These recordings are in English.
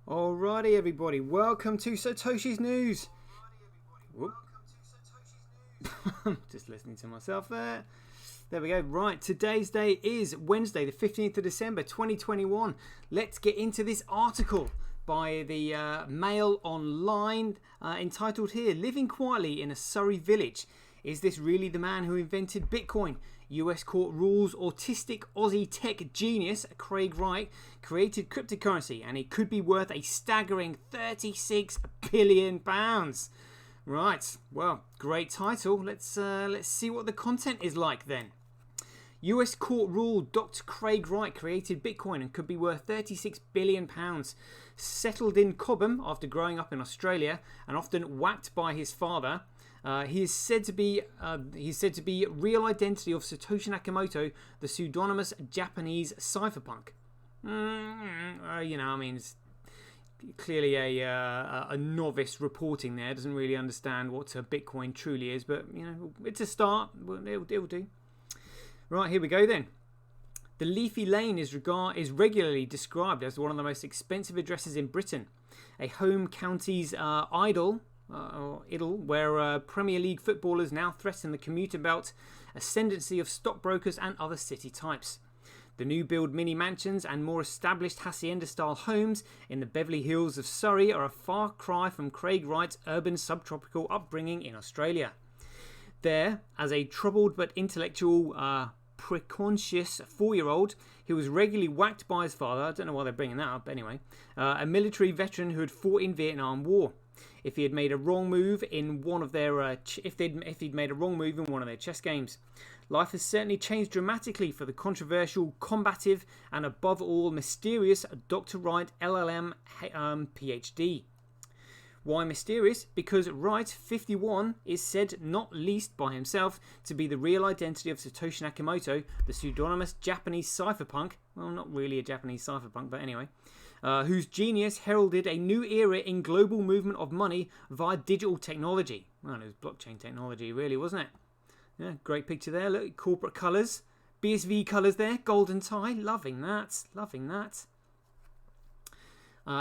Alrighty, everybody, welcome to Satoshi's News. Whoop. Just listening to myself there. There we go. Right, today's day is Wednesday, the 15th of December, 2021. Let's get into this article by the Mail Online entitled here, Living Quietly in a Surrey Village. Is this really the man who invented Bitcoin? US court rules autistic Aussie tech genius Craig Wright created cryptocurrency and it could be worth a staggering £36 billion. Right, well, great title. Let's see what the content is like then. US court ruled Dr. Craig Wright created Bitcoin and could be worth £36 billion. Settled in Cobham after growing up in Australia and often whacked by his father, he is said to be real identity of Satoshi Nakamoto, the pseudonymous Japanese cypherpunk. It's clearly a novice reporting there. Doesn't really understand what Bitcoin truly is, but it's a start. It'll do. Right, here we go then. The Leafy Lane is regularly described as one of the most expensive addresses in Britain. A home county's idol, where Premier League footballers now threaten the commuter belt ascendancy of stockbrokers and other city types. The new build mini mansions and more established hacienda-style homes in the Beverly Hills of Surrey are a far cry from Craig Wright's urban subtropical upbringing in Australia. There, as a troubled but intellectual, precocious 4-year-old, he was regularly whacked by his father. I don't know why they're bringing that up, anyway. A military veteran who had fought in Vietnam War. If he had made a wrong move in one of their if he'd made a wrong move in one of their chess games. Life has certainly changed dramatically for the controversial, combative, and above all mysterious Dr. Wright LLM PhD. Why mysterious? Because Wright, 51, is said not least by himself to be the real identity of Satoshi Nakamoto, the pseudonymous Japanese cypherpunk. Well, not really a Japanese cypherpunk, but anyway. Whose genius heralded a new era in global movement of money via digital technology. Well, it was blockchain technology, really, wasn't it? Yeah, great picture there. Look, corporate colours. BSV colours there. Golden tie. Loving that. Loving that.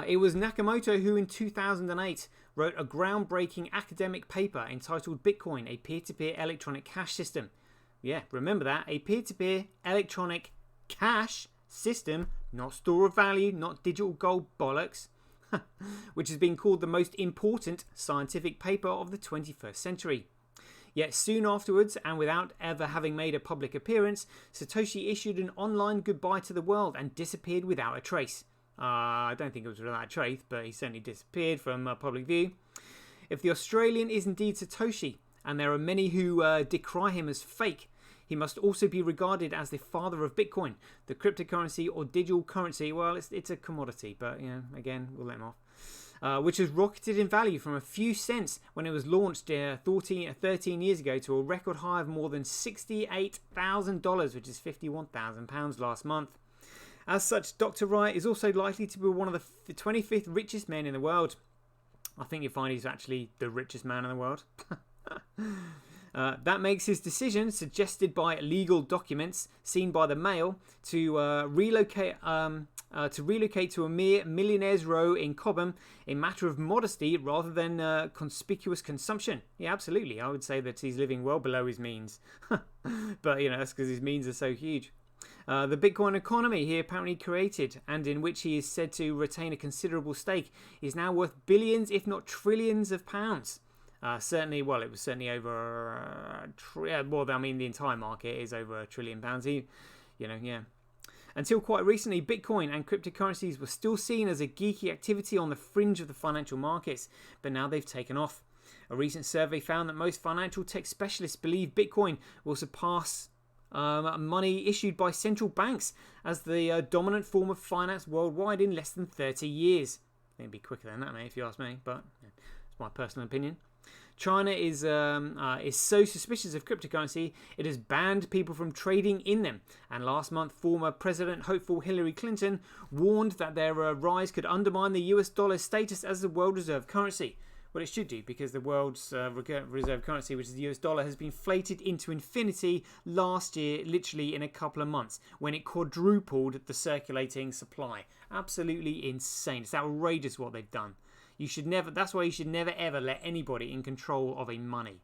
It was Nakamoto who in 2008 wrote a groundbreaking academic paper entitled Bitcoin, a peer-to-peer electronic cash system. Yeah, remember that. A peer-to-peer electronic cash system, not store of value, not digital gold bollocks, which has been called the most important scientific paper of the 21st century. Yet soon afterwards, and without ever having made a public appearance, Satoshi issued an online goodbye to the world and disappeared without a trace. I don't think it was without a trace, but he certainly disappeared from public view. If the Australian is indeed Satoshi, and there are many who decry him as fake, he must also be regarded as the father of Bitcoin, the cryptocurrency or digital currency. Well, it's a commodity, but again, we'll let him off. Which has rocketed in value from a few cents when it was launched 13 years ago to a record high of more than $68,000, which is £51,000 last month. As such, Dr. Wright is also likely to be one of the 25th richest men in the world. I think you'll find he's actually the richest man in the world. That makes his decision, suggested by legal documents seen by the Mail, to relocate to a mere millionaire's row in Cobham a matter of modesty rather than conspicuous consumption. Yeah, absolutely. I would say that he's living well below his means. But, that's because his means are so huge. The Bitcoin economy he apparently created, and in which he is said to retain a considerable stake, is now worth billions, if not trillions of pounds. It was certainly over the entire market is over £1 trillion. Until quite recently, Bitcoin and cryptocurrencies were still seen as a geeky activity on the fringe of the financial markets, but now they've taken off. A recent survey found that most financial tech specialists believe Bitcoin will surpass money issued by central banks as the dominant form of finance worldwide in less than 30 years. I think it'd be quicker than that, mate, if you ask me, but it's my personal opinion. China is so suspicious of cryptocurrency, it has banned people from trading in them. And last month, former President hopeful Hillary Clinton warned that their rise could undermine the US dollar's status as the world reserve currency. Well, it should do, because the world's reserve currency, which is the US dollar, has been inflated into infinity last year, literally in a couple of months, when it quadrupled the circulating supply. Absolutely insane. It's outrageous what they've done. You should never. That's why you should never ever let anybody in control of a money.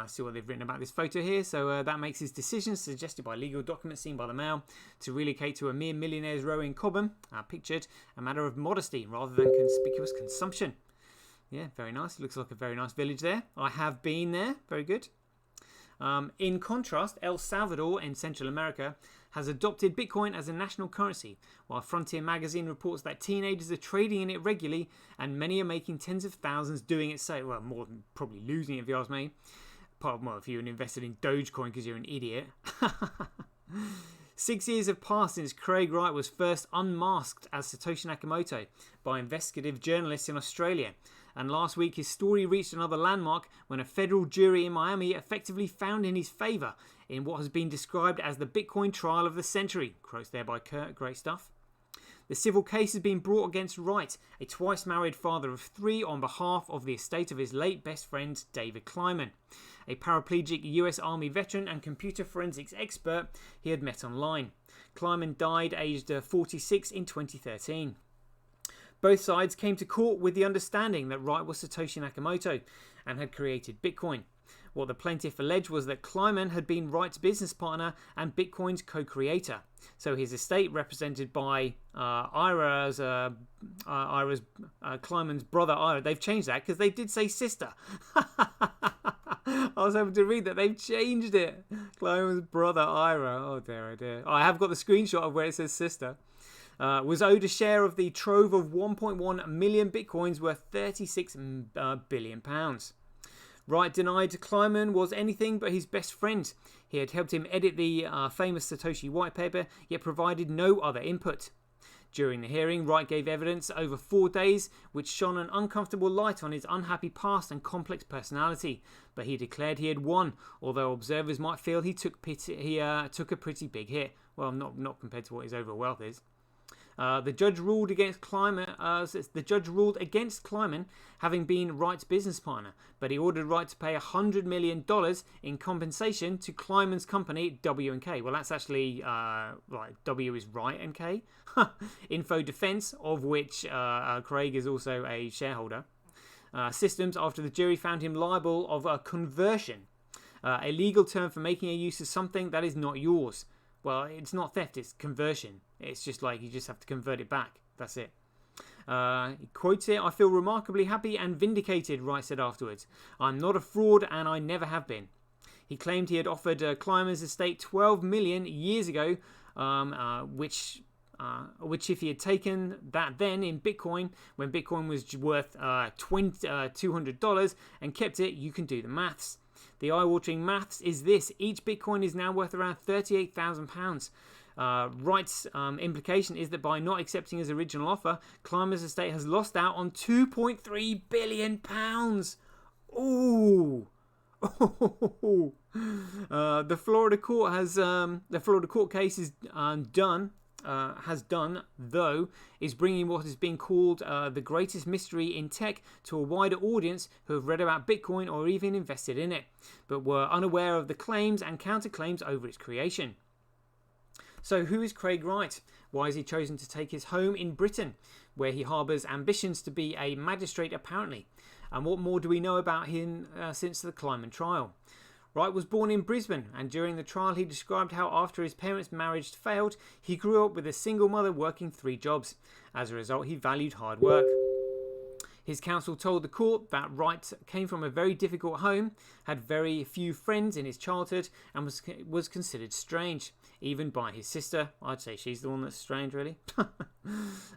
See what they've written about this photo here. So that makes his decision, suggested by legal documents seen by the Mail, to relocate to a mere millionaire's row in Cobham, pictured a matter of modesty rather than conspicuous consumption. Yeah, very nice. Looks like a very nice village there. I have been there. Very good. In contrast, El Salvador in Central America has adopted Bitcoin as a national currency, while Frontier magazine reports that teenagers are trading in it regularly and many are making tens of thousands doing it. So, well, more than probably losing it if you ask me. Well, if you're invested in Dogecoin because you're an idiot. 6 years have passed since Craig Wright was first unmasked as Satoshi Nakamoto by investigative journalists in Australia. And last week his story reached another landmark when a federal jury in Miami effectively found in his favour in what has been described as the Bitcoin trial of the century. Quotes there by Kurt, great stuff. The civil case has been brought against Wright, a twice married father of 3, on behalf of the estate of his late best friend David Kleiman, a paraplegic US Army veteran and computer forensics expert he had met online. Kleiman died aged 46 in 2013. Both sides came to court with the understanding that Wright was Satoshi Nakamoto and had created Bitcoin. What the plaintiff alleged was that Kleiman had been Wright's business partner and Bitcoin's co-creator. So his estate, represented by Kleiman's brother Ira. They've changed that because they did say sister. I was hoping to read that. They've changed it. Kleiman's brother Ira. Oh dear, oh dear. I have got the screenshot of where it says sister. Was owed a share of the trove of 1.1 million bitcoins worth £36 billion. Wright denied Kleiman was anything but his best friend. He had helped him edit the famous Satoshi white paper, yet provided no other input. During the hearing, Wright gave evidence over 4 days, which shone an uncomfortable light on his unhappy past and complex personality. But he declared he had won, although observers might feel he took a pretty big hit. Well, not compared to what his overall wealth is. The judge ruled against Kleiman. Having been Wright's business partner, but he ordered Wright to pay $100 million in compensation to Kleiman's company W&K. Well, that's actually W is Wright and K. Info Defense, of which Craig is also a shareholder. Systems, after the jury found him liable of conversion, a legal term for making a use of something that is not yours. Well, it's not theft, it's conversion. It's just like you just have to convert it back. That's it. He quotes it, "I feel remarkably happy and vindicated," Wright said afterwards. "I'm not a fraud and I never have been." He claimed he had offered Kleiman's estate $12 million years ago, which if he had taken that then in Bitcoin, when Bitcoin was worth $200, and kept it, you can do the maths. The eye-watering maths is this: each Bitcoin is now worth around £38,000. Wright's implication is that by not accepting his original offer, Kleiman's estate has lost out on £2.3 billion. Ooh. The Florida court case is is bringing what has been called the greatest mystery in tech to a wider audience who have read about Bitcoin or even invested in it, but were unaware of the claims and counterclaims over its creation. So who is Craig Wright? Why has he chosen to take his home in Britain, where he harbours ambitions to be a magistrate apparently? And what more do we know about him since the Kleiman trial? Wright was born in Brisbane, and during the trial he described how after his parents' marriage failed, he grew up with a single mother working 3 jobs. As a result, he valued hard work. His counsel told the court that Wright came from a very difficult home, had very few friends in his childhood, and was considered strange, even by his sister. I'd say she's the one that's strange, really.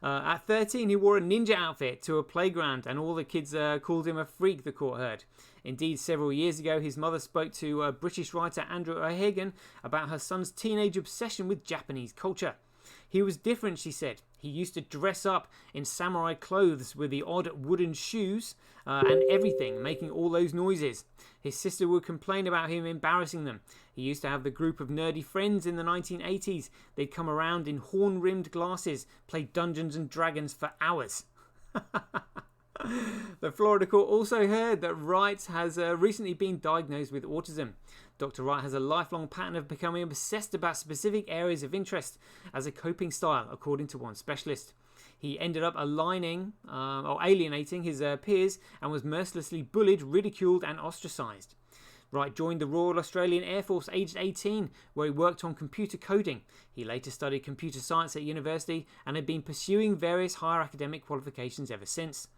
At 13, he wore a ninja outfit to a playground, and all the kids called him a freak, the court heard. Indeed, several years ago, his mother spoke to British writer Andrew O'Hagan about her son's teenage obsession with Japanese culture. He was different, she said. He used to dress up in samurai clothes with the odd wooden shoes and everything, making all those noises. His sister would complain about him embarrassing them. He used to have the group of nerdy friends in the 1980s. They'd come around in horn-rimmed glasses, play Dungeons and Dragons for hours. The Florida court also heard that Wright has recently been diagnosed with autism. Dr. Wright has a lifelong pattern of becoming obsessed about specific areas of interest as a coping style, according to one specialist. He ended up alienating his peers and was mercilessly bullied, ridiculed and ostracised. Wright joined the Royal Australian Air Force aged 18, where he worked on computer coding. He later studied computer science at university and had been pursuing various higher academic qualifications ever since.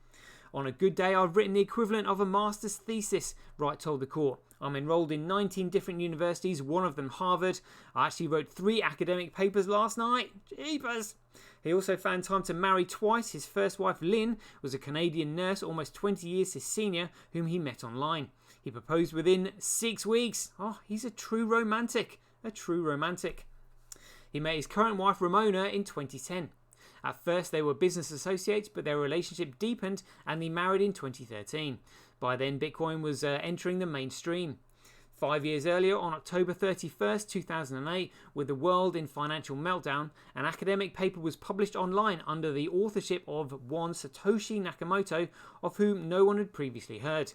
On a good day, I've written the equivalent of a master's thesis, Wright told the court. I'm enrolled in 19 different universities, one of them Harvard. I actually wrote 3 academic papers last night. Jeepers! He also found time to marry twice. His first wife, Lynn, was a Canadian nurse, almost 20 years his senior, whom he met online. He proposed within 6 weeks. Oh, he's a true romantic. A true romantic. He met his current wife, Ramona, in 2010. At first, they were business associates, but their relationship deepened and they married in 2013. By then, Bitcoin was entering the mainstream. 5 years earlier, on October 31st, 2008, with the world in financial meltdown, an academic paper was published online under the authorship of one Satoshi Nakamoto, of whom no one had previously heard.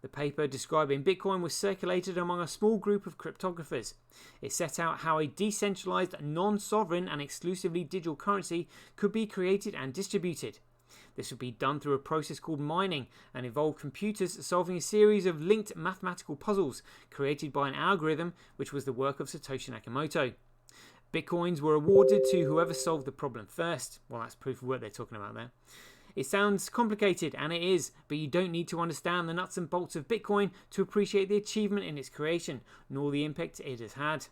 The paper describing Bitcoin was circulated among a small group of cryptographers. It set out how a decentralized, non-sovereign and exclusively digital currency could be created and distributed. This would be done through a process called mining and involved computers solving a series of linked mathematical puzzles created by an algorithm which was the work of Satoshi Nakamoto. Bitcoins were awarded to whoever solved the problem first. Well, that's proof of what they're talking about there. It sounds complicated, and it is, but you don't need to understand the nuts and bolts of Bitcoin to appreciate the achievement in its creation, nor the impact it has had.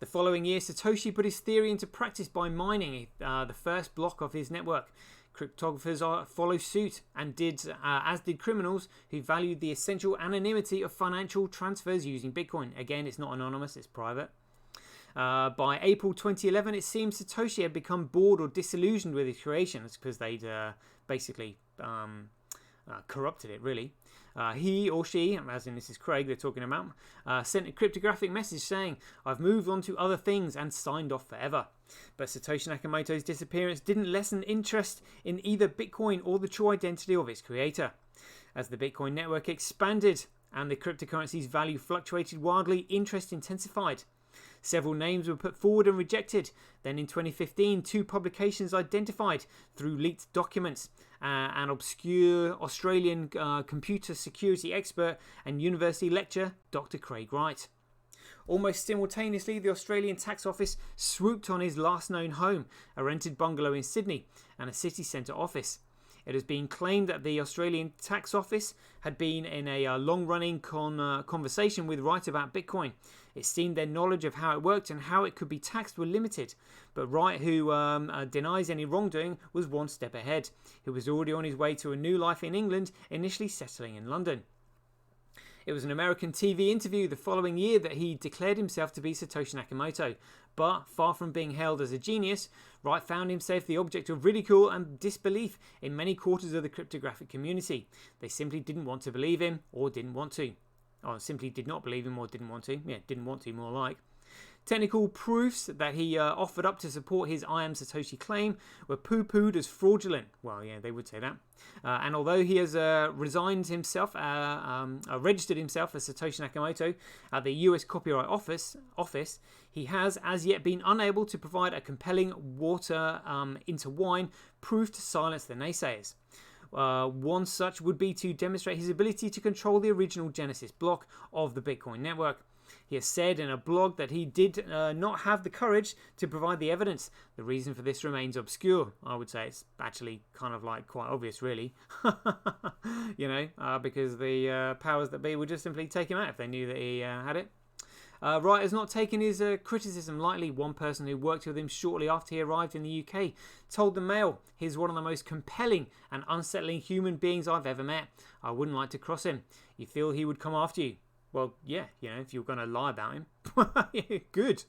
The following year, Satoshi put his theory into practice by mining the first block of his network. Cryptographers follow suit, and as did criminals who valued the essential anonymity of financial transfers using Bitcoin. Again, it's not anonymous, it's private. By April 2011, it seems Satoshi had become bored or disillusioned with his creation. It's because they'd basically corrupted it, really. He or she, as in this is Craig they're talking about, sent a cryptographic message saying, "I've moved on to other things and signed off forever." But Satoshi Nakamoto's disappearance didn't lessen interest in either Bitcoin or the true identity of its creator. As the Bitcoin network expanded and the cryptocurrency's value fluctuated wildly, interest intensified. Several names were put forward and rejected. Then in 2015, 2 publications identified through leaked documents an obscure Australian computer security expert and university lecturer, Dr. Craig Wright. Almost simultaneously, the Australian Tax Office swooped on his last known home, a rented bungalow in Sydney, and a city centre office. It has been claimed that the Australian Tax Office had been in a long-running conversation with Wright about Bitcoin. It seemed their knowledge of how it worked and how it could be taxed were limited. But Wright, who denies any wrongdoing, was one step ahead. He was already on his way to a new life in England, initially settling in London. It was an American TV interview the following year that he declared himself to be Satoshi Nakamoto. But far from being hailed as a genius, Wright found himself the object of ridicule and disbelief in many quarters of the cryptographic community. They simply didn't want to believe him or didn't want to. Or simply did not believe him or didn't want to. Yeah, didn't want to, more like. Technical proofs that he offered up to support his I am Satoshi claim were poo-pooed as fraudulent. Well, yeah, they would say that. And although he has registered himself as Satoshi Nakamoto at the US Copyright Office, he has as yet been unable to provide a compelling water into wine proof to silence the naysayers. One such would be to demonstrate his ability to control the original Genesis block of the Bitcoin network. He has said in a blog that he did not have the courage to provide the evidence. The reason for this remains obscure. I would say it's actually kind of like quite obvious, really. Because the powers that be would just simply take him out if they knew that he had it. Wright has not taken his criticism lightly. One person who worked with him shortly after he arrived in the UK told the Mail, "He's one of the most compelling and unsettling human beings I've ever met. I wouldn't like to cross him. You feel he would come after you?" Well, yeah, if you're going to lie about him. Good.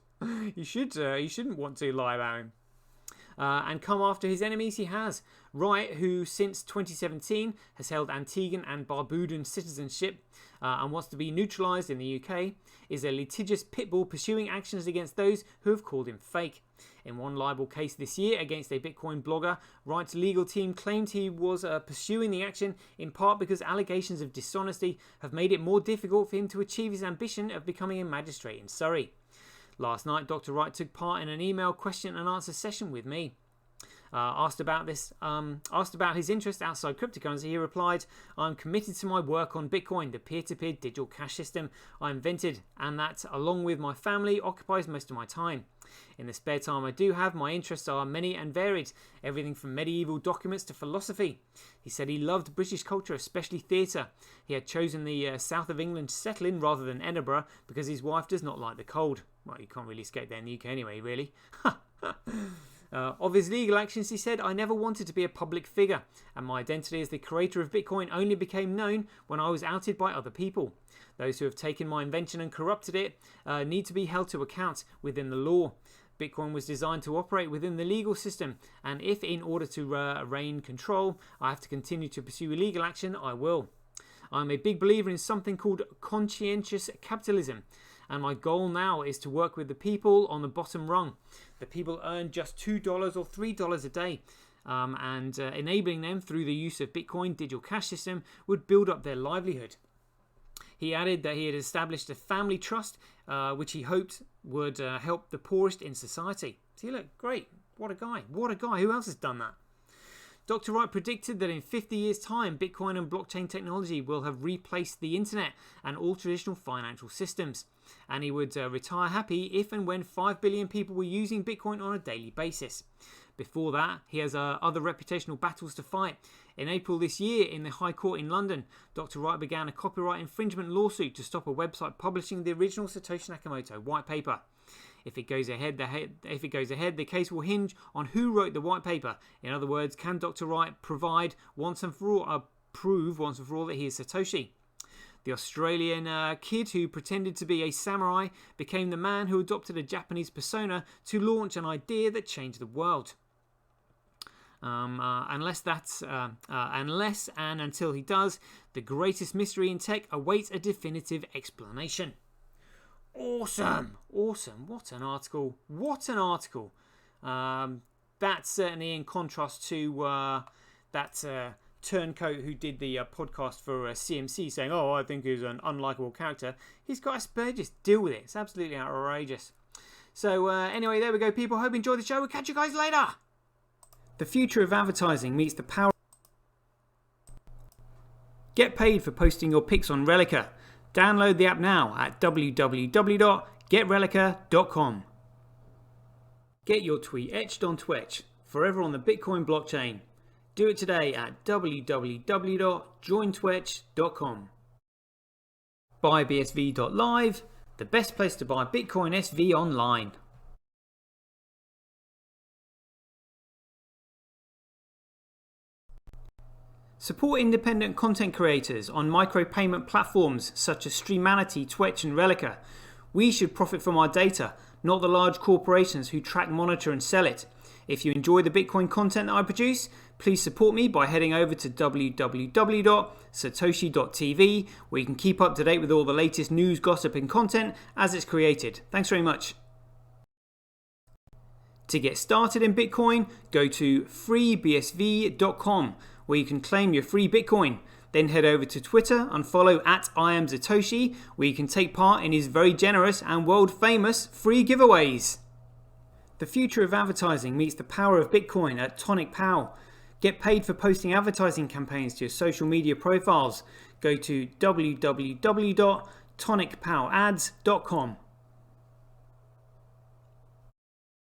You shouldn't want to lie about him. and come after his enemies he has. Wright, who since 2017 has held Antiguan and Barbudan citizenship and wants to be neutralised in the UK, is a litigious pitbull pursuing actions against those who have called him fake. In one libel case this year against a Bitcoin blogger, Wright's legal team claimed he was pursuing the action in part because allegations of dishonesty have made it more difficult for him to achieve his ambition of becoming a magistrate in Surrey. Last night, Dr. Wright took part in an email question and answer session with me. Asked about his interest outside cryptocurrency, he replied, "I'm committed to my work on Bitcoin, the peer-to-peer digital cash system I invented, and that, along with my family, occupies most of my time. In the spare time I do have, my interests are many and varied, everything from medieval documents to philosophy." He said he loved British culture, especially theatre. He had chosen the south of England to settle in rather than Edinburgh because his wife does not like the cold. Well, you can't really escape there in the UK anyway, really. Of his legal actions, he said, "I never wanted to be a public figure, and my identity as the creator of Bitcoin only became known when I was outed by other people. Those who have taken my invention and corrupted it need to be held to account within the law. Bitcoin was designed to operate within the legal system, and if in order to reign control, I have to continue to pursue illegal action, I will. I'm a big believer in something called conscientious capitalism, and my goal now is to work with the people on the bottom rung. The people earn just $2 or $3 a day, and enabling them through the use of Bitcoin digital cash system would build up their livelihood." He added that he had established a family trust, which he hoped would help the poorest in society. See, look, great. What a guy. What a guy. Who else has done that? Dr. Wright predicted that in 50 years' time, Bitcoin and blockchain technology will have replaced the internet and all traditional financial systems. And he would retire happy if and when 5 billion people were using Bitcoin on a daily basis. Before that, he has other reputational battles to fight. In April this year, in the High Court in London, Dr. Wright began a copyright infringement lawsuit to stop a website publishing the original Satoshi Nakamoto white paper. If it goes ahead, the case will hinge on who wrote the white paper. In other words, can Dr. Wright prove once and for all that he is Satoshi? The Australian kid who pretended to be a samurai became the man who adopted a Japanese persona to launch an idea that changed the world. Unless and until he does, the greatest mystery in tech awaits a definitive explanation. Awesome. What an article. That's certainly in contrast to that turncoat who did the podcast for CMC saying, "Oh, I think he's an unlikable character." He's got Asperger's. Deal with it. It's absolutely outrageous. So anyway, there we go, people. Hope you enjoyed the show. We'll catch you guys later. The future of advertising meets the power. Get paid for posting your pics on Relica. Download the app now at www.getrelica.com. Get your tweet etched on Twitch, forever on the Bitcoin blockchain. Do it today at www.jointwitch.com. BuyBSV.live, the best place to buy Bitcoin SV online. Support independent content creators on micropayment platforms such as Streamanity, Twitch and Relica. We should profit from our data, not the large corporations who track, monitor and sell it. If you enjoy the Bitcoin content that I produce, please support me by heading over to www.satoshi.tv, where you can keep up to date with all the latest news, gossip and content as it's created. Thanks very much. To get started in Bitcoin, go to freebsv.com, where you can claim your free Bitcoin. Then head over to Twitter and follow @IamSatoshi, where you can take part in his very generous and world famous free giveaways. The future of advertising meets the power of Bitcoin at Tonic Pow. Get paid for posting advertising campaigns to your social media profiles. Go to www.tonicpowads.com.